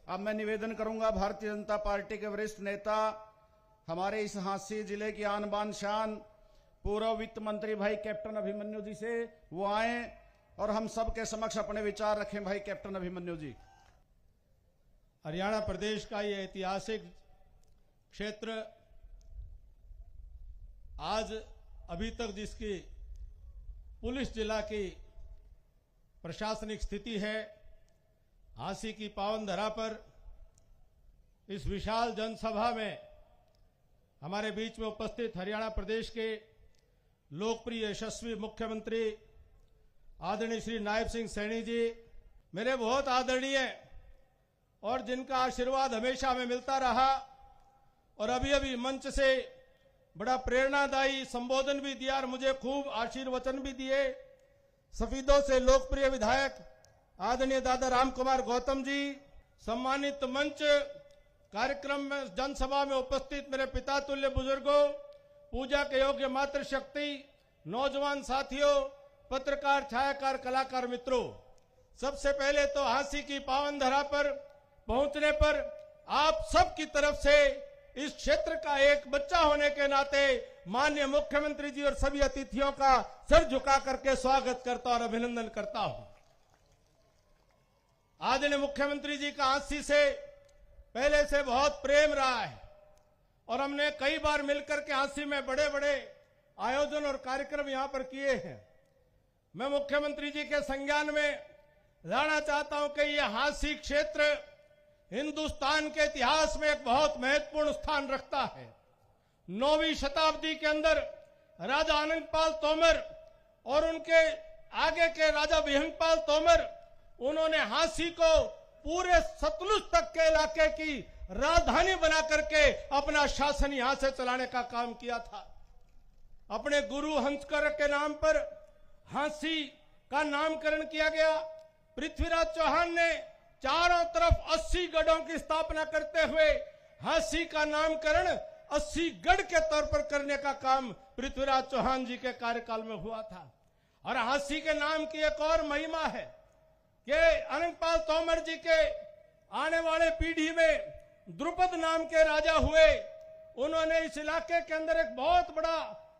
अब मैं निवेदन करूंगा भारतीय जनता पार्टी के वरिष्ठ नेता, हमारे इस हांसी जिले की आन बान शान पूर्व वित्त मंत्री भाई कैप्टन अभिमन्यु जी से वो आए और हम सब के समक्ष अपने विचार रखें। भाई कैप्टन अभिमन्यु जी। हरियाणा प्रदेश का ये ऐतिहासिक क्षेत्र आज अभी तक जिसकी पुलिस जिला की प्रशासनिक स्थिति है, हांसी की पावन धरा पर इस विशाल जनसभा में हमारे बीच में उपस्थित हरियाणा प्रदेश के लोकप्रिय यशस्वी मुख्यमंत्री आदरणीय श्री नायब सिंह सैनी जी, मेरे बहुत आदरणीय और जिनका आशीर्वाद हमेशा हमें मिलता रहा और अभी अभी मंच से बड़ा प्रेरणादायी संबोधन भी दिया और मुझे खूब आशीर्वचन भी दिए, सफीदों से लोकप्रिय विधायक आदरणीय दादा राम कुमार गौतम जी, सम्मानित मंच कार्यक्रम में जनसभा में उपस्थित मेरे पिता तुल्य बुजुर्गों, पूजा के योग्य मातृशक्ति, नौजवान साथियों, पत्रकार, छायाकार, कलाकार मित्रों, सबसे पहले तो हांसी की पावन धरा पर पहुंचने पर आप सबकी तरफ से इस क्षेत्र का एक बच्चा होने के नाते माननीय मुख्यमंत्री जी और सभी अतिथियों का सर झुका करके स्वागत करता और अभिनंदन करता हूं। आदरणीय मुख्यमंत्री जी का हांसी से पहले से बहुत प्रेम रहा है और हमने कई बार मिलकर के हांसी में बड़े बड़े आयोजन और कार्यक्रम यहां पर किए हैं। मैं मुख्यमंत्री जी के संज्ञान में लाना चाहता हूं कि यह हांसी क्षेत्र हिंदुस्तान के इतिहास में एक बहुत महत्वपूर्ण स्थान रखता है। 9वीं शताब्दी के अंदर राजा आनंदपाल तोमर और उनके आगे के राजा विहंगपाल तोमर, उन्होंने हांसी को पूरे सतलुज तक के इलाके की राजधानी बना करके अपना शासन यहां से चलाने का काम किया था। अपने गुरु हंसकर के नाम पर हांसी का नामकरण किया गया। पृथ्वीराज चौहान ने चारों तरफ 80 गढ़ों की स्थापना करते हुए हांसी का नामकरण 80 गढ़ के तौर पर करने का काम पृथ्वीराज चौहान जी के कार्यकाल में हुआ था। और हांसी के नाम की एक और महिमा है कि आनंदपाल तोमर जी के आने वाले पीढ़ी में द्रुपद नाम के राजा हुए। उन्होंने इस इलाके के अंदर एक बहुत बड़ा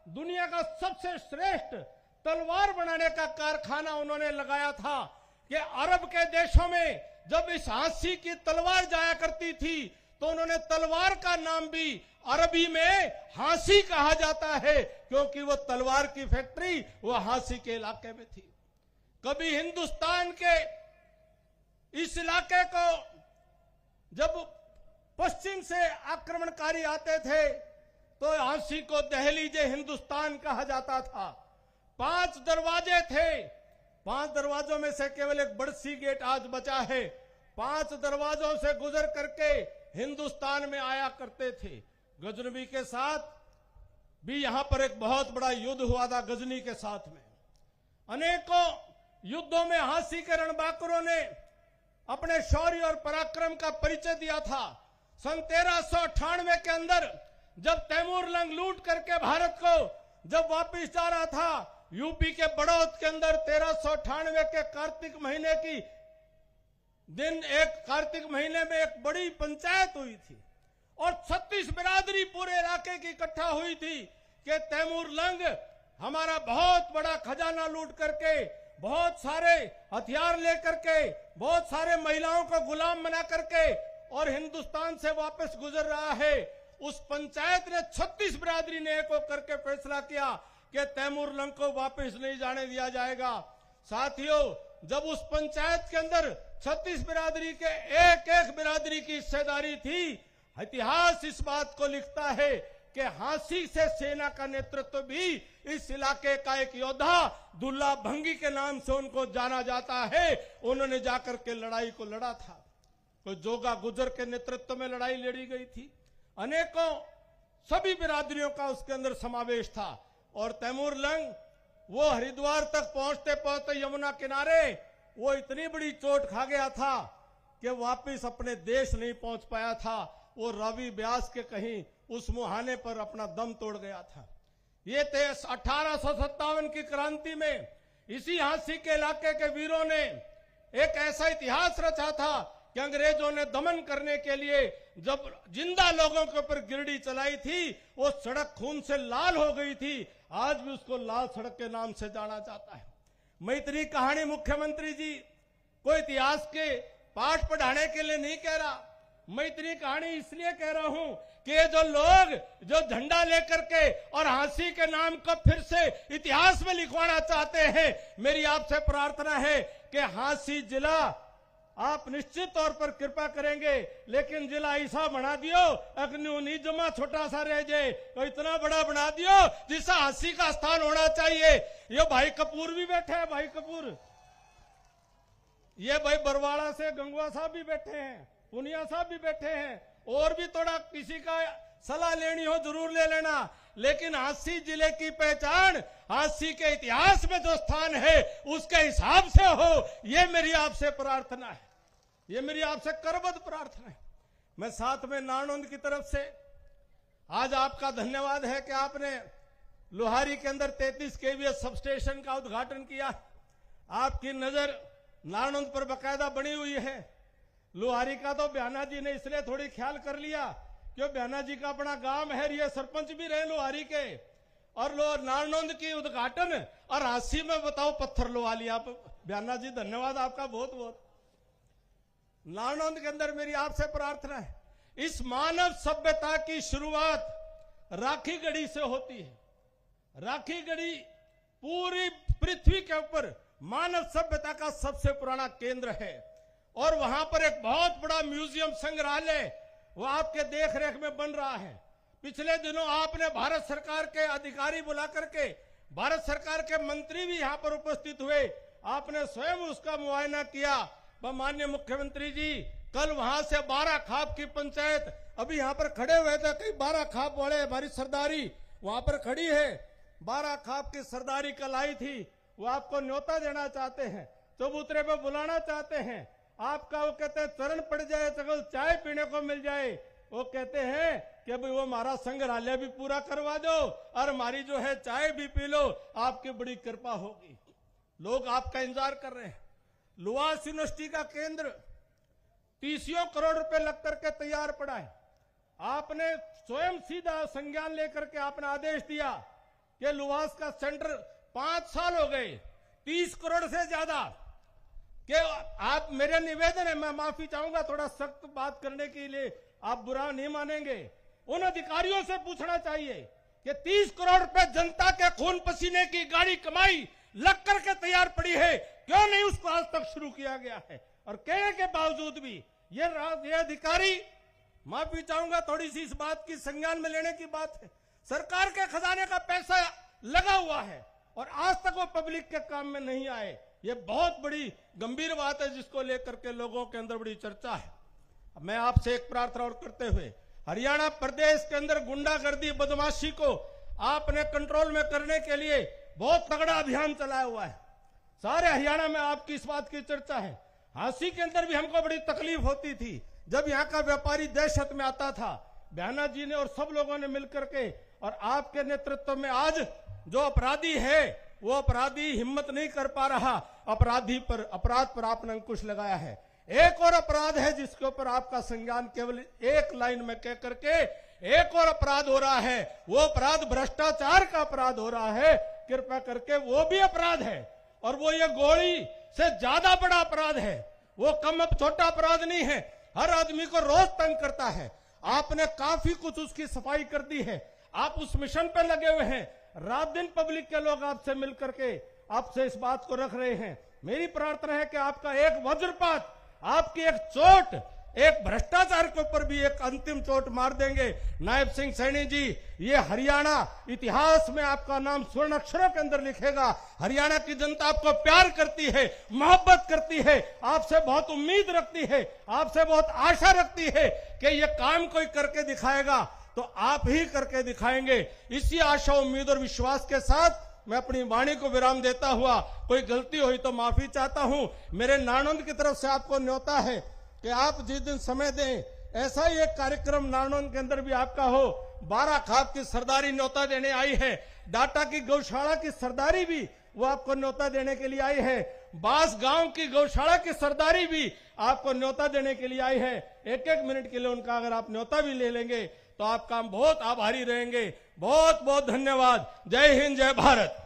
दुनिया का सबसे श्रेष्ठ तलवार बनाने का कारखाना उन्होंने लगाया था कि अरब के देशों में जब इस हांसी की तलवार जाया करती थी तो उन्होंने तलवार का नाम भी अरबी में हांसी कहा जाता है, क्योंकि वो तलवार की फैक्ट्री वो हांसी के इलाके में थी। कभी हिंदुस्तान के इस इलाके को जब पश्चिम से आक्रमणकारी आते थे तो हांसी को दहलीजे हिंदुस्तान कहा जाता था। 5 दरवाजे थे, 5 दरवाजों में से केवल एक बड़सी गेट आज बचा है। 5 दरवाजों से गुजर करके हिंदुस्तान में आया करते थे। गजनवी के साथ भी यहां पर एक बहुत बड़ा युद्ध हुआ था। गजनी के साथ में अनेकों युद्धों में हांसी के रणबांकुरों ने अपने शौर्य और पराक्रम का परिचय दिया था। सन 1398 के अंदर जब तैमूर लंग लूट करके भारत को जब वापिस जा रहा था, यूपी के बड़ौद के अंदर 1398 के कार्तिक महीने की दिन एक कार्तिक महीने में एक बड़ी पंचायत हुई थी और 36 बिरादरी पूरे इलाके की इकट्ठा हुई थी कि तैमूर लंग हमारा बहुत बड़ा खजाना लूट करके, बहुत सारे हथियार लेकर के, बहुत सारे महिलाओं को गुलाम बना करके और हिंदुस्तान से वापस गुजर रहा है। उस पंचायत ने 36 बिरादरी ने एक होकर के फैसला किया कि तैमूर लंग को वापस नहीं जाने दिया जाएगा। साथियों, जब उस पंचायत के अंदर 36 बिरादरी के एक बिरादरी की हिस्सेदारी थी, इतिहास इस बात को लिखता है कि हांसी से सेना का नेतृत्व भी इस इलाके का एक योद्धा दुल्ला भंगी के नाम से उनको जाना जाता है। उन्होंने जाकर के लड़ाई को लड़ा था। कोई जोगा गुजर के नेतृत्व में लड़ाई लड़ी गई थी। अनेकों सभी बिरादरियों का उसके अंदर समावेश था। और तैमूर लंग वो हरिद्वार तक पहुंचते पहुंचते यमुना किनारे वो इतनी बड़ी चोट खा गया था कि वापिस अपने देश नहीं पहुंच पाया था। वो रावी ब्यास के कहीं उस मुहाने पर अपना दम तोड़ गया था। ये 1857 की क्रांति में इसी हांसी के इलाके के वीरों ने एक ऐसा इतिहास रचा था कि अंग्रेजों ने दमन करने के लिए जब जिंदा लोगों के ऊपर गिरडी चलाई थी, वो सड़क खून से लाल हो गई थी। आज भी उसको लाल सड़क के नाम से जाना जाता है। मैं इतनी कहानी मुख्यमंत्री जी को इतिहास के पाठ पढ़ाने के लिए नहीं कह रहा, मैं इतनी कहानी इसलिए कह रहा हूं कि जो लोग जो झंडा लेकर के और हांसी के नाम को फिर से इतिहास में लिखवाना चाहते हैं, मेरी आपसे प्रार्थना है कि हांसी जिला आप निश्चित तौर पर कृपा करेंगे, लेकिन जिला ऐसा बना दियो अग्नि नहीं जमा छोटा सा रह जाए, तो इतना बड़ा बना दियो जिसका हांसी का स्थान होना चाहिए। ये भाई कपूर भी बैठे हैं, भाई कपूर, ये भाई बरवाड़ा से गंगवा साहब भी बैठे हैं, पुनिया साहब भी बैठे हैं, और भी थोड़ा किसी का सलाह लेनी हो जरूर ले लेना, लेकिन हांसी जिले की पहचान हांसी के इतिहास में जो स्थान है उसके हिसाब से हो, ये मेरी आपसे प्रार्थना है, ये मेरी आपसे करबद्ध प्रार्थना है। मैं साथ में नानोंद की तरफ से आज आपका धन्यवाद है कि आपने लोहारी के अंदर 33 केवीए सब-स्टेशन का उद्घाटन किया। आपकी नजर नानोंद पर बकायदा बनी हुई है। लोहारी का तो बयाना जी ने इसलिए थोड़ी ख्याल कर लिया क्यों बयाना जी का अपना गांव है, ये सरपंच भी रहे लोहारी के, और नानोंद की उद्घाटन और हांसी में बताओ पत्थर लुआ लिया। बयाना जी धन्यवाद आपका बहुत बहुत। नानोंद के अंदर मेरी आपसे प्रार्थना है, इस मानव सभ्यता की शुरुआत राखी गढ़ी से होती है। राखी गढ़ी पूरी पृथ्वी के ऊपर मानव सभ्यता का सबसे पुराना केंद्र है, और वहां पर एक बहुत बड़ा म्यूजियम संग्रहालय वो आपके देख रेख में बन रहा है। पिछले दिनों आपने भारत सरकार के अधिकारी बुला करके, भारत सरकार के मंत्री भी यहां पर उपस्थित हुए, आपने स्वयं उसका मुआयना किया। माननीय मुख्यमंत्री जी, कल वहां से 12 खाप की पंचायत अभी यहां पर खड़े हुए थे, कई 12 खाप वाले हमारी सरदारी वहां पर खड़ी है, 12 खाप की सरदारी कल आई थी, वो आपको न्योता देना चाहते हैं, चबूतरे पे बुलाना चाहते हैं। आपका वो कहते हैं चरण पड़ जाए तो चाय पीने को मिल जाए, वो कहते हैं कि भाई वो हमारा संग्रहालय भी पूरा करवा दो और हमारी जो है चाय भी पी लो, आपकी बड़ी कृपा होगी। लोग आपका इंतजार कर रहे हैं। लुहास यूनिवर्सिटी का केंद्र 30 करोड़ रुपए लग करके तैयार पड़ा है। आपने स्वयं सीधा संज्ञान लेकर के आपने आदेश दिया कि लुहास का सेंटर 5 साल हो गए, 30 करोड़ से ज्यादा कि आप, मेरा निवेदन है, मैं माफी चाहूंगा थोड़ा सख्त बात करने के लिए, आप बुरा नहीं मानेंगे, उन अधिकारियों से पूछना चाहिए कि 30 करोड़ रुपए जनता के खून पसीने की गाड़ी कमाई लग करके तैयार पड़ी है, क्यों नहीं उसको आज तक शुरू किया गया है? और कहने के बावजूद भी ये अधिकारी, माफी चाहूंगा थोड़ी सी इस बात की संज्ञान में लेने की बात है, सरकार के खजाने का पैसा लगा हुआ है और आज तक वो पब्लिक के काम में नहीं आए। ये बहुत बड़ी गंभीर बात है जिसको लेकर के लोगों के अंदर बड़ी चर्चा है। मैं आपसे एक प्रार्थना और करते हुए, हरियाणा प्रदेश के अंदर गुंडागर्दी बदमाशी को आपने कंट्रोल में करने के लिए बहुत तगड़ा अभियान चलाया हुआ है। सारे हरियाणा में आपकी इस बात की चर्चा है। हांसी के अंदर भी हमको बड़ी तकलीफ होती थी जब यहाँ का व्यापारी दहशत में आता था। बयाना जी ने और सब लोगों ने मिलकर के और आपके नेतृत्व में आज जो अपराधी है वो अपराधी हिम्मत नहीं कर पा रहा, अपराध पर आपने अंकुश लगाया है। एक और अपराध है जिसके ऊपर आपका संज्ञान केवल एक लाइन में कह करके, एक और अपराध हो रहा है, वो अपराध भ्रष्टाचार का अपराध हो रहा है। कृपया करके वो भी अपराध है और वो ये गोली से ज्यादा बड़ा अपराध है, वो कम अब छोटा अपराध नहीं है, हर आदमी को रोज तंग करता है। आपने काफी कुछ उसकी सफाई कर दी है, आप उस मिशन पे लगे हुए हैं, रात दिन पब्लिक के लोग आपसे मिलकर के आपसे इस बात को रख रहे हैं। मेरी प्रार्थना है कि आपका एक वज्रपात, आपकी एक चोट, एक भ्रष्टाचार के ऊपर भी एक अंतिम चोट मार देंगे। नायब सिंह सैनी जी, ये हरियाणा इतिहास में आपका नाम स्वर्ण अक्षरों के अंदर लिखेगा। हरियाणा की जनता आपको प्यार करती है, मोहब्बत करती है, आपसे बहुत उम्मीद रखती है, आपसे बहुत आशा रखती है कि ये काम कोई करके दिखाएगा तो आप ही करके दिखाएंगे। इसी आशा, उम्मीद और विश्वास के साथ मैं अपनी वाणी को विराम देता हुआ, कोई गलती हुई तो माफी चाहता हूं। मेरे नानोंद की तरफ से आपको न्योता है कि आप जिस दिन समय दें, ऐसा ही एक कार्यक्रम नानोंद के अंदर भी आपका हो। 12 खाप की सरदारी न्योता देने आई है, डाटा की गौशाला की सरदारी भी वो आपको न्योता देने के लिए आई है। बास गांव की गौशाला की सरदारी भी आपको न्योता देने के लिए आई है। एक एक मिनट के लिए उनका अगर आप न्योता भी ले लेंगे तो आपका हम बहुत आभारी रहेंगे। बहुत बहुत धन्यवाद। जय हिंद, जय भारत।